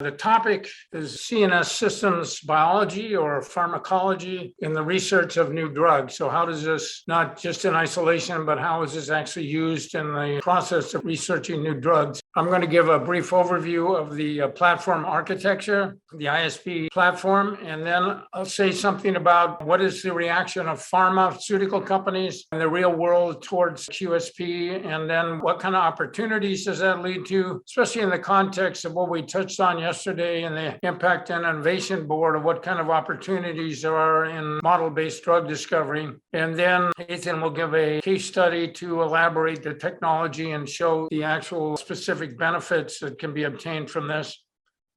The topic is CNS systems biology or pharmacology in the research of new drugs. So how does this, not just in isolation, but how is this actually used in the process of researching new drugs? I'm going to give a brief overview of the platform architecture, the ISP platform, and then I'll say something about what is the reaction of pharmaceutical companies in the real world towards QSP, and then what kind of opportunities does that lead to, especially in the context of what we touched on yesterday in the Impact and Innovation Board of what kind of opportunities there are in model-based drug discovery. And then Ethan will give a case study to elaborate the technology and show the actual specific benefits that can be obtained from this.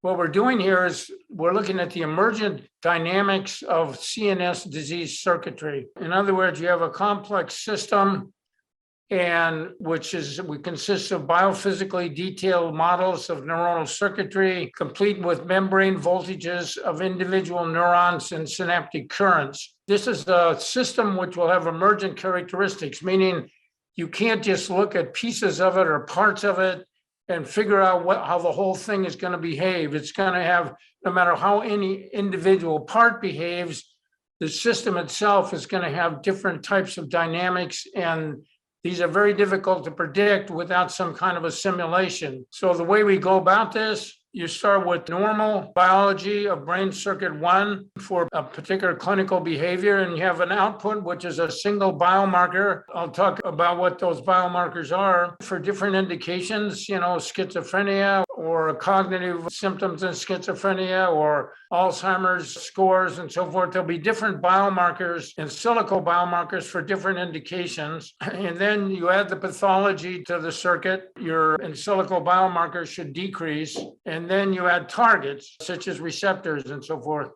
What we're doing here is we're looking at the emergent dynamics of CNS disease circuitry. In other words, you have a complex system and we consist of biophysically detailed models of neuronal circuitry, complete with membrane voltages of individual neurons and synaptic currents. This is a system which will have emergent characteristics, meaning you can't just look at pieces of it or parts of it and figure out how the whole thing is going to behave. It's going to have, no matter how any individual part behaves, the system itself is going to have different types of dynamics, and these are very difficult to predict without some kind of a simulation. So the way we go about this, you start with normal biology of brain circuit 1 for a particular clinical behavior, and you have an output, which is a single biomarker. I'll talk about what those biomarkers are for different indications, schizophrenia or cognitive symptoms in schizophrenia or Alzheimer's scores and so forth. There'll be different biomarkers in silico biomarkers for different indications. And then you add the pathology to the circuit. Your in silico biomarkers should decrease. And then you add targets such as receptors and so forth.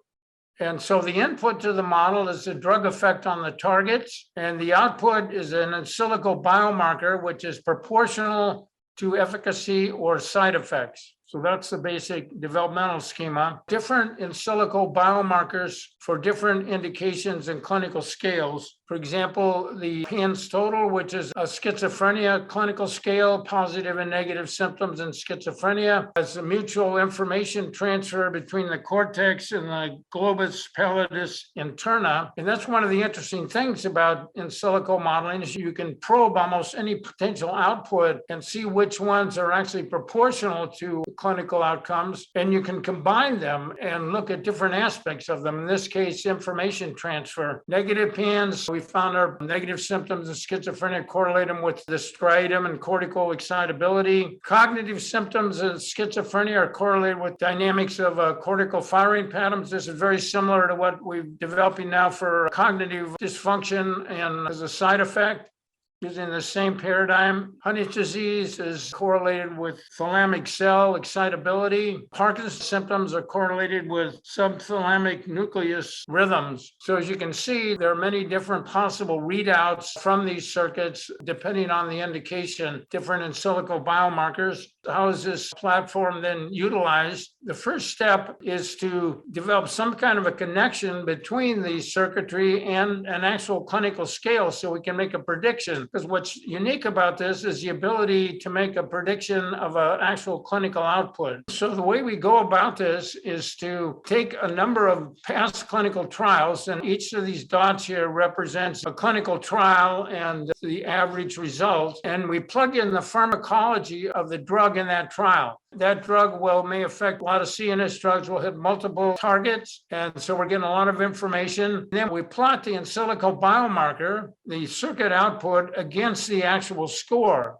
And so the input to the model is the drug effect on the targets, and the output is an in silico biomarker, which is proportional to efficacy or side effects. So that's the basic developmental schema. Different in silico biomarkers for different indications and clinical scales. For example, the PANSS total, which is a schizophrenia clinical scale, positive and negative symptoms in schizophrenia, has a mutual information transfer between the cortex and the globus pallidus interna. And that's one of the interesting things about in silico modeling is you can probe almost any potential output and see which ones are actually proportional to clinical outcomes, and you can combine them and look at different aspects of them. In this case, information transfer. Negative PANSS, we found our negative symptoms of schizophrenia correlate them with the striatum and cortical excitability. Cognitive symptoms of schizophrenia are correlated with dynamics of cortical firing patterns. This is very similar to what we're developing now for cognitive dysfunction and as a side effect. Using the same paradigm, Huntington's disease is correlated with thalamic cell excitability. Parkinson's symptoms are correlated with subthalamic nucleus rhythms. So as you can see, there are many different possible readouts from these circuits, depending on the indication, different in silico biomarkers. How is this platform then utilized? The first step is to develop some kind of a connection between the circuitry and an actual clinical scale so we can make a prediction. Because what's unique about this is the ability to make a prediction of an actual clinical output. So the way we go about this is to take a number of past clinical trials, and each of these dots here represents a clinical trial and the average result, and we plug in the pharmacology of the drug in that trial. That drug may affect a lot of CNS drugs, will hit multiple targets. And so we're getting a lot of information. Then we plot the in silico biomarker, the circuit output against the actual score.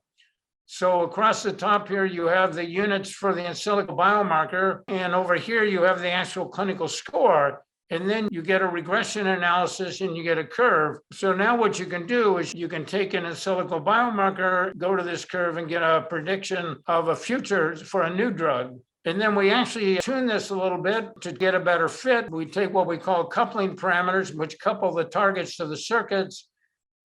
So across the top here, you have the units for the in silico biomarker. And over here, you have the actual clinical score. And then you get a regression analysis and you get a curve. So now what you can do is you can take an in silico biomarker, go to this curve and get a prediction of a future for a new drug. And then we actually tune this a little bit to get a better fit. We take what we call coupling parameters, which couple the targets to the circuits.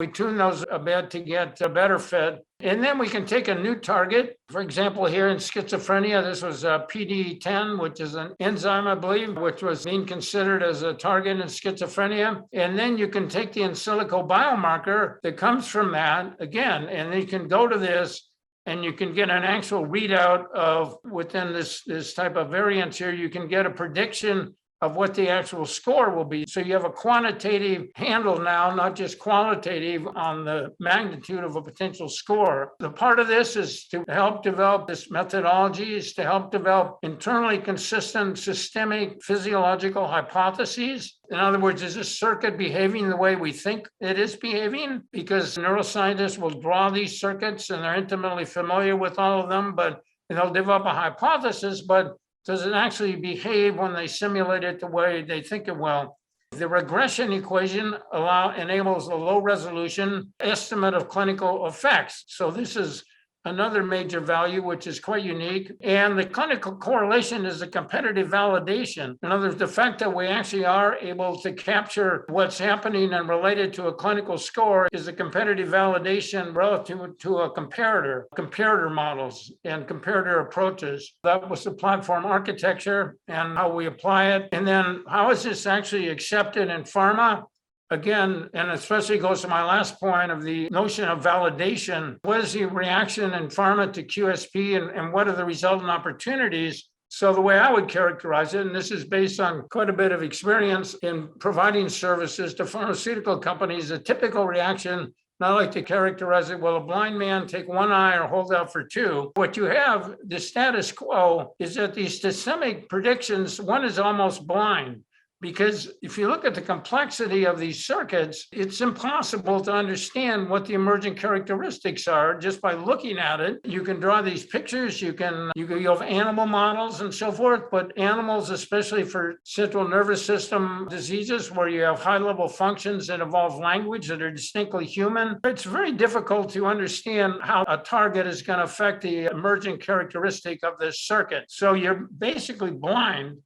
We tune those a bit to get a better fit. And then we can take a new target. For example, here in schizophrenia, this was PDE10, which is an enzyme, I believe, which was being considered as a target in schizophrenia. And then you can take the in silico biomarker that comes from that again, and you can go to this and you can get an actual readout of within this type of variance here, you can get a prediction of what the actual score will be. So you have a quantitative handle now, not just qualitative, on the magnitude of a potential score. The part of this is to help develop this methodology, is to help develop internally consistent systemic physiological hypotheses. In other words, is this circuit behaving the way we think it is behaving? Because neuroscientists will draw these circuits and they're intimately familiar with all of them, but they'll develop a hypothesis, but does it actually behave when they simulate it the way they think it will? The regression equation enables a low resolution estimate of clinical effects. So this is another major value, which is quite unique. And the clinical correlation is a competitive validation. In other words, the fact that we actually are able to capture what's happening and related to a clinical score is a competitive validation relative to a comparator models and comparator approaches. That was the platform architecture and how we apply it. And then how is this actually accepted in pharma? Again, and especially goes to my last point of the notion of validation. What is the reaction in pharma to QSP and what are the resultant opportunities? So the way I would characterize it, and this is based on quite a bit of experience in providing services to pharmaceutical companies, a typical reaction, and I like to characterize it, will a blind man take one eye or hold out for two? What you have, the status quo, is that these systemic predictions, one is almost blind. Because if you look at the complexity of these circuits, it's impossible to understand what the emergent characteristics are just by looking at it. You can draw these pictures, you have animal models and so forth, but animals, especially for central nervous system diseases where you have high-level functions that involve language that are distinctly human, it's very difficult to understand how a target is going to affect the emergent characteristic of this circuit. So you're basically blind.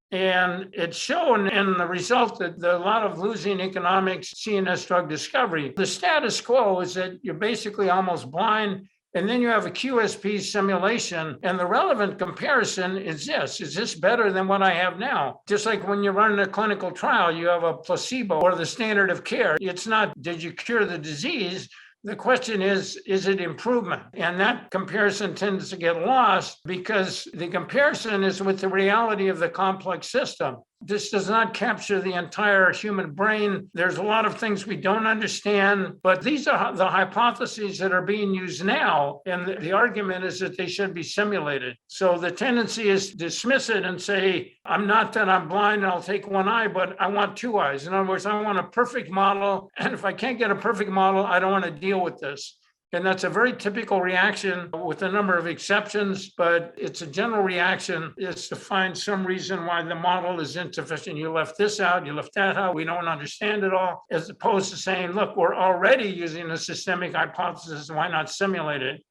And it's shown in the result that a lot of losing economics CNS drug discovery. The status quo is that you're basically almost blind, and then you have a QSP simulation. And the relevant comparison is this better than what I have now? Just like when you're running a clinical trial, you have a placebo or the standard of care. It's not, did you cure the disease? The question is it improvement? And that comparison tends to get lost because the comparison is with the reality of the complex system. This does not capture the entire human brain. There's a lot of things we don't understand, but these are the hypotheses that are being used now. And the argument is that they should be simulated. So the tendency is to dismiss it and say, I'm not that I'm blind and I'll take one eye, but I want two eyes. In other words, I want a perfect model. And if I can't get a perfect model, I don't want to deal with this. And that's a very typical reaction with a number of exceptions, but it's a general reaction is to find some reason why the model is insufficient. You left this out, you left that out, we don't understand it all, as opposed to saying, look, we're already using a systemic hypothesis, why not simulate it?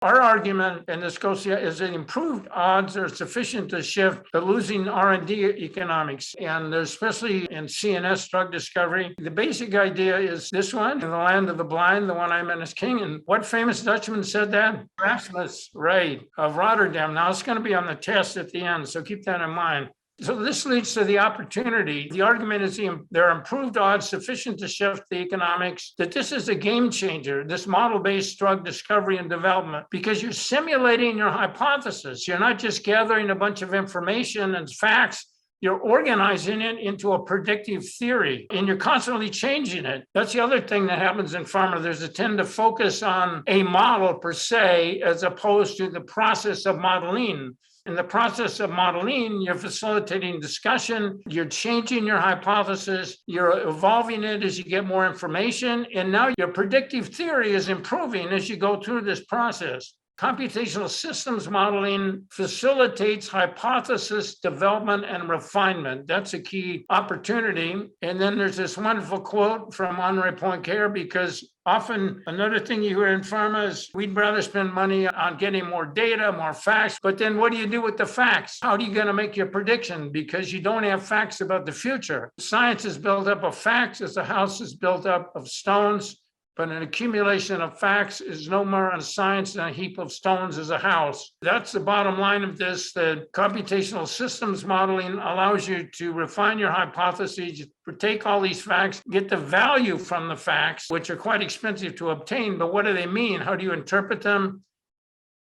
Our argument, and this goes here, is that improved odds are sufficient to shift the losing R&D economics, and especially in CNS drug discovery. The basic idea is this one, in the land of the blind, the one I meant is king. And what famous Dutchman said that? Erasmus, right, of Rotterdam. Now, it's going to be on the test at the end, so keep that in mind. So this leads to the opportunity. The argument is there are improved odds sufficient to shift the economics, that this is a game changer, this model-based drug discovery and development, because you're simulating your hypothesis. You're not just gathering a bunch of information and facts. You're organizing it into a predictive theory, and you're constantly changing it. That's the other thing that happens in pharma. There's a tend to focus on a model per se, as opposed to the process of modeling. In the process of modeling, you're facilitating discussion, you're changing your hypothesis, you're evolving it as you get more information, and now your predictive theory is improving as you go through this process. Computational systems modeling facilitates hypothesis development and refinement. That's a key opportunity. And then there's this wonderful quote from Henri Poincaré, because often another thing you hear in pharma is we'd rather spend money on getting more data, more facts, but then what do you do with the facts? How are you going to make your prediction? Because you don't have facts about the future. Science is built up of facts as a house is built up of stones. but an accumulation of facts is no more a science than a heap of stones is a house. That's the bottom line of this. The computational systems modeling allows you to refine your hypotheses, take all these facts, get the value from the facts, which are quite expensive to obtain, but what do they mean? How do you interpret them?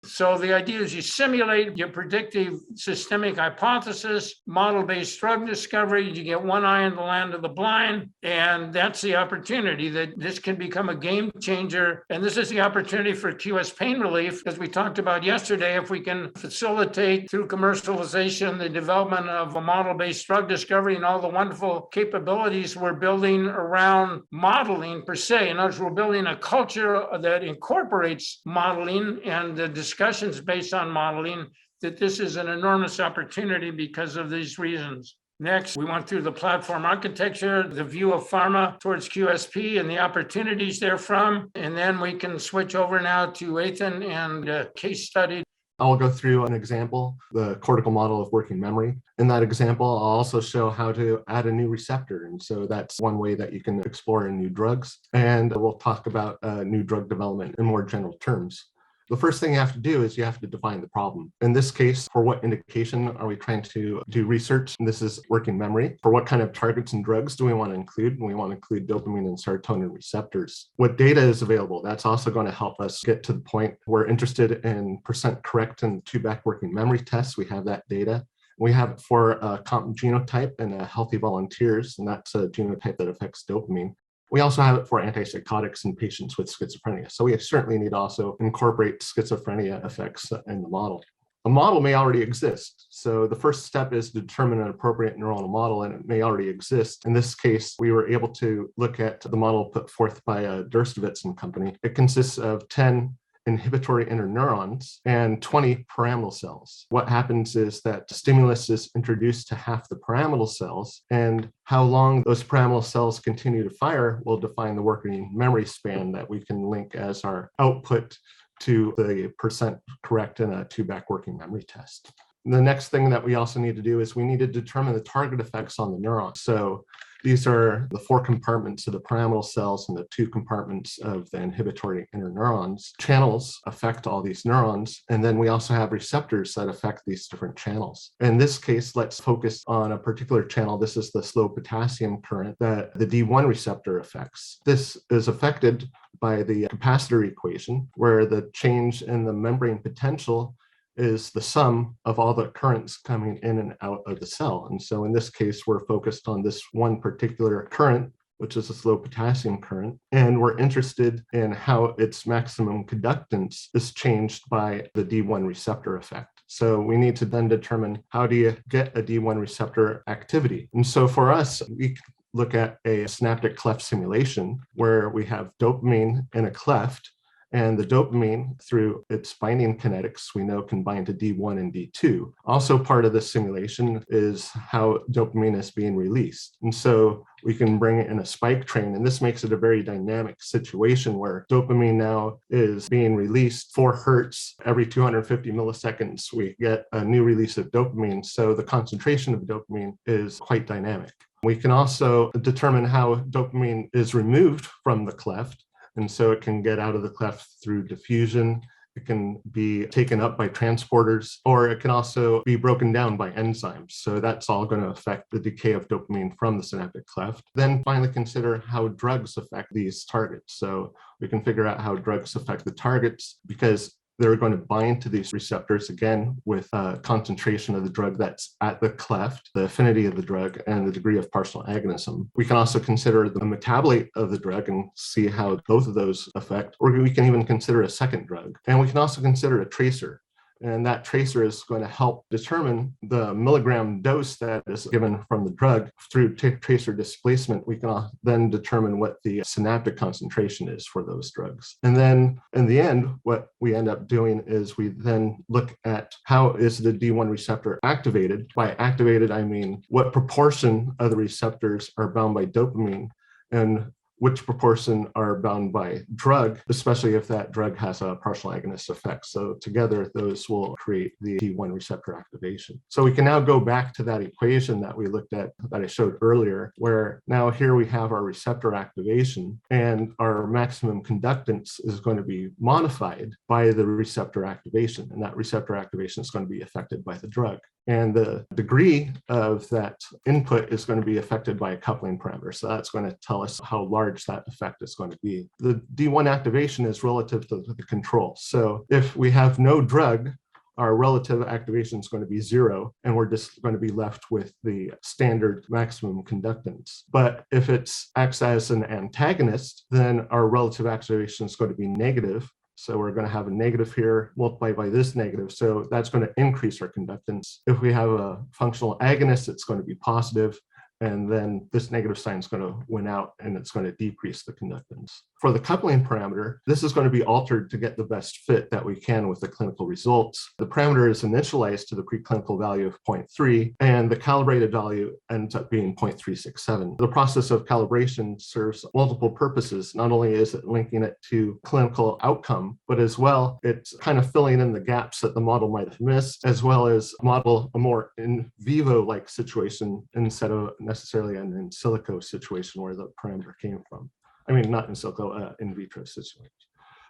So the idea is you simulate your predictive systemic hypothesis, model-based drug discovery, you get one eye in the land of the blind, and that's the opportunity that this can become a game changer. And this is the opportunity for QS pain relief, as we talked about yesterday, if we can facilitate through commercialization the development of a model-based drug discovery and all the wonderful capabilities we're building around modeling per se. In other words, we're building a culture that incorporates modeling and the discussions based on modeling, that this is an enormous opportunity because of these reasons. Next, we went through the platform architecture, the view of pharma towards QSP and the opportunities therefrom. And then we can switch over now to Ethan and a case study. I'll go through an example, the cortical model of working memory. In that example, I'll also show how to add a new receptor. And so that's one way that you can explore in new drugs. And we'll talk about new drug development in more general terms. The first thing you have to do is you have to define the problem. In this case, for what indication are we trying to do research? And this is working memory. For what kind of targets and drugs do we want to include? And we want to include dopamine and serotonin receptors. What data is available? That's also going to help us get to the point we're interested in percent correct and two-back working memory tests. We have that data. We have it for a COMP genotype in healthy volunteers, and that's a genotype that affects dopamine. We also have it for antipsychotics in patients with schizophrenia. So we certainly need to also incorporate schizophrenia effects in the model. A model may already exist. So the first step is to determine an appropriate neuronal model, and it may already exist. In this case, we were able to look at the model put forth by Dershowitz and company. It consists of 10 inhibitory interneurons and 20 pyramidal cells. What happens is that stimulus is introduced to half the pyramidal cells, and how long those pyramidal cells continue to fire will define the working memory span that we can link as our output to the percent correct in a two-back working memory test. The next thing that we also need to do is we need to determine the target effects on the neuron. So these are the 4 compartments of the pyramidal cells and the 2 compartments of the inhibitory interneurons. Channels affect all these neurons, and then we also have receptors that affect these different channels. In this case, let's focus on a particular channel. This is the slow potassium current that the D1 receptor affects. This is affected by the capacitor equation, where the change in the membrane potential is the sum of all the currents coming in and out of the cell. And so in this case, we're focused on this one particular current, which is a slow potassium current. And we're interested in how its maximum conductance is changed by the D1 receptor effect. So we need to then determine, how do you get a D1 receptor activity? And so for us, we look at a synaptic cleft simulation where we have dopamine in a cleft. And the dopamine, through its binding kinetics, we know can bind to D1 and D2. Also part of the simulation is how dopamine is being released. And so we can bring in a spike train, and this makes it a very dynamic situation where dopamine now is being released 4 hertz every 250 milliseconds. We get a new release of dopamine. So the concentration of dopamine is quite dynamic. We can also determine how dopamine is removed from the cleft. And so it can get out of the cleft through diffusion. It can be taken up by transporters, or it can also be broken down by enzymes. So that's all going to affect the decay of dopamine from the synaptic cleft. Then finally consider how drugs affect these targets. So we can figure out how drugs affect the targets, because they're going to bind to these receptors again with a concentration of the drug that's at the cleft, the affinity of the drug, and the degree of partial agonism. We can also consider the metabolite of the drug and see how both of those affect, or we can even consider a second drug. And we can also consider a tracer. And that tracer is going to help determine the milligram dose that is given from the drug. Through tracer displacement, we can then determine what the synaptic concentration is for those drugs. And then in the end, what we end up doing is we then look at how is the D1 receptor activated. By activated, I mean what proportion of the receptors are bound by dopamine, and which proportion are bound by drug, especially if that drug has a partial agonist effect. So together, those will create the D1 receptor activation. So we can now go back to that equation that we looked at, that I showed earlier, where now here we have our receptor activation, and our maximum conductance is going to be modified by the receptor activation, and that receptor activation is going to be affected by the drug. And the degree of that input is going to be affected by a coupling parameter. So that's going to tell us how large that effect is going to be. The D1 activation is relative to the control. So if we have no drug, our relative activation is going to be 0, and we're just going to be left with the standard maximum conductance. But if it acts as an antagonist, then our relative activation is going to be negative. So we're going to have a negative here multiplied by this negative. So that's going to increase our conductance. If we have a functional agonist, it's going to be positive. And then this negative sign is going to win out, and it's going to decrease the conductance. For the coupling parameter, this is going to be altered to get the best fit that we can with the clinical results. The parameter is initialized to the preclinical value of 0.3, and the calibrated value ends up being 0.367. The process of calibration serves multiple purposes. Not only is it linking it to clinical outcome, but as well, it's kind of filling in the gaps that the model might have missed, as well as model a more in vivo-like situation instead of necessarily an in silico situation where the parameter came from. I mean, not in silico, in vitro situation.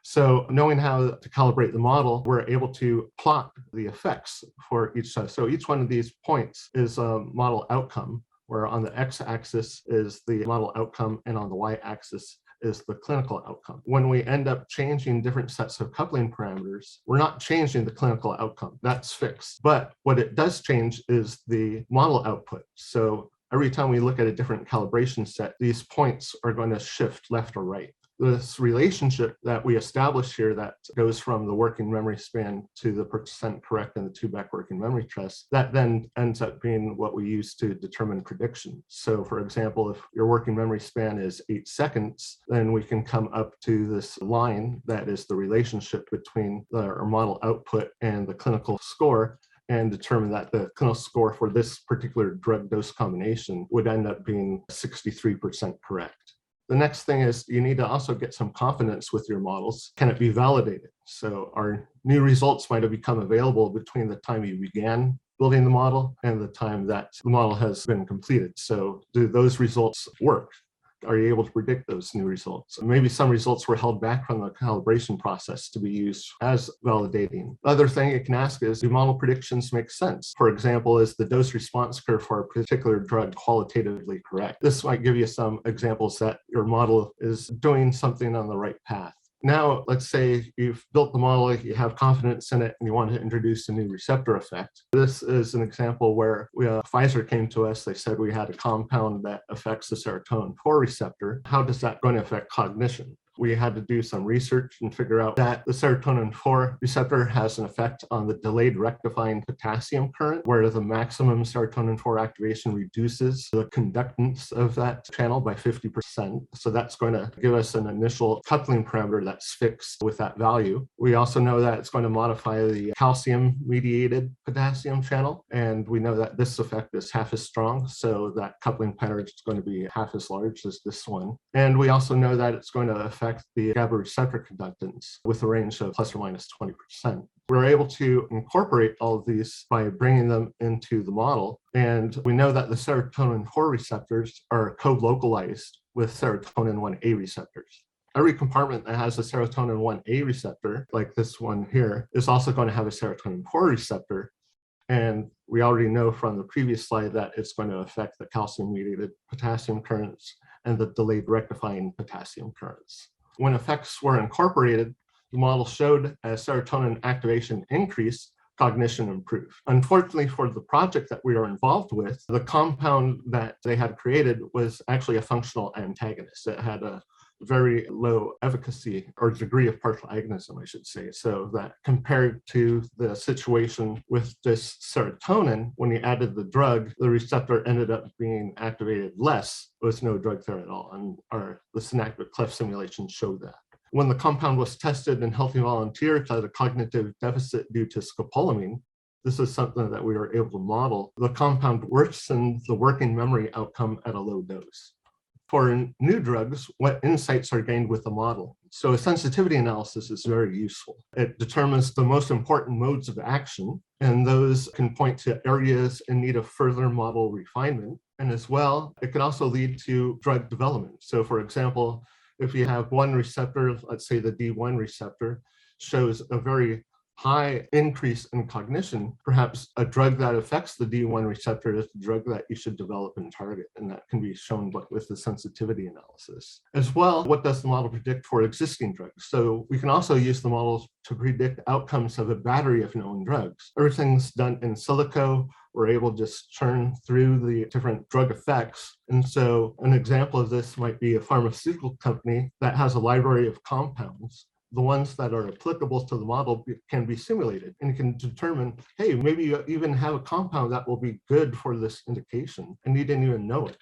So knowing how to calibrate the model, we're able to plot the effects for each side. So each one of these points is a model outcome, where on the x-axis is the model outcome, and on the y-axis is the clinical outcome. When we end up changing different sets of coupling parameters, we're not changing the clinical outcome. That's fixed. But what it does change is the model output. So every time we look at a different calibration set, these points are going to shift left or right. This relationship that we establish here that goes from the working memory span to the percent correct and the 2-back working memory test, that then ends up being what we use to determine prediction. So for example, if your working memory span is 8 seconds, then we can come up to this line that is the relationship between our model output and the clinical score, and determine that the clinical score for this particular drug dose combination would end up being 63% correct. The next thing is you need to also get some confidence with your models. Can it be validated? So our new results might have become available between the time you began building the model and the time that the model has been completed. So do those results work? Are you able to predict those new results? Maybe some results were held back from the calibration process to be used as validating. The other thing you can ask is, do model predictions make sense? For example, is the dose response curve for a particular drug qualitatively correct? This might give you some examples that your model is doing something on the right path. Now, let's say you've built the model, you have confidence in it, and you want to introduce a new receptor effect. This is an example where Pfizer came to us. They said we had a compound that affects the serotonin 4 receptor. How does that going to affect cognition? We had to do some research and figure out that the serotonin 4 receptor has an effect on the delayed rectifying potassium current, where the maximum serotonin 4 activation reduces the conductance of that channel by 50%. So that's going to give us an initial coupling parameter that's fixed with that value. We also know that it's going to modify the calcium-mediated potassium channel, and we know that this effect is half as strong, so that coupling parameter is going to be half as large as this one. And we also know that it's going to affect the GABA receptor conductance with a range of plus or minus 20%. We're able to incorporate all of these by bringing them into the model. And we know that the serotonin 4 receptors are co-localized with serotonin 1A receptors. Every compartment that has a serotonin 1A receptor, like this one here, is also going to have a serotonin 4 receptor. And we already know from the previous slide that it's going to affect the calcium-mediated potassium currents and the delayed rectifying potassium currents. When effects were incorporated, the model showed as serotonin activation increased, cognition improved. Unfortunately, for the project that we were involved with, the compound that they had created was actually a functional antagonist. It had a very low efficacy or degree of partial agonism, I should say. So that compared to the situation with this serotonin, when you added the drug, the receptor ended up being activated less. There was no drug there at all. And the synaptic cleft simulation showed that. When the compound was tested in healthy volunteers that had a cognitive deficit due to scopolamine, this is something that we were able to model. The compound worsened the working memory outcome at a low dose. for new drugs, what insights are gained with the model. So a sensitivity analysis is very useful. It determines the most important modes of action, and those can point to areas in need of further model refinement. And as well, it can also lead to drug development. So for example, if you have one receptor, let's say the D1 receptor, shows a very high increase in cognition, perhaps a drug that affects the D1 receptor is the drug that you should develop and target. And that can be shown with the sensitivity analysis. As well, what does the model predict for existing drugs? So we can also use the models to predict outcomes of a battery of known drugs. Everything's done in silico. We're able to just churn through the different drug effects. And so an example of this might be a pharmaceutical company that has a library of compounds. The ones that are applicable to the model can be simulated, and you can determine, hey, maybe you even have a compound that will be good for this indication, and you didn't even know it.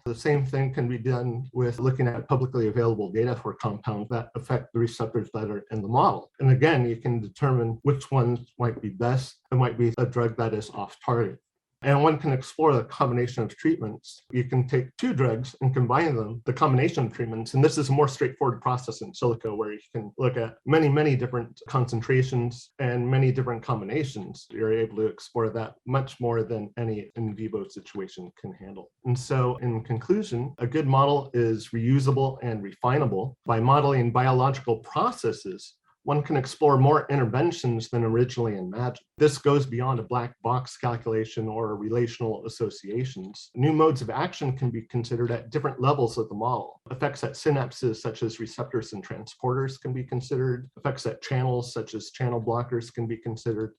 The same thing can be done with looking at publicly available data for compounds that affect the receptors that are in the model. And again, you can determine which ones might be best. It might be a drug that is off target. And one can explore the combination of treatments. You can take two drugs and combine them, the combination of treatments. And this is a more straightforward process in silico where you can look at many, many different concentrations and many different combinations. You're able to explore that much more than any in vivo situation can handle. And so in conclusion, a good model is reusable and refinable. By modeling biological processes, one can explore more interventions than originally imagined. This goes beyond a black box calculation or relational associations. New modes of action can be considered at different levels of the model. Effects at synapses, such as receptors and transporters, can be considered. Effects at channels, such as channel blockers, can be considered.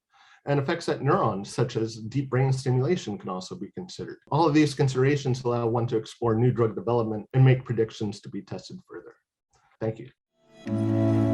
And effects at neurons, such as deep brain stimulation, can also be considered. All of these considerations allow one to explore new drug development and make predictions to be tested further. Thank you.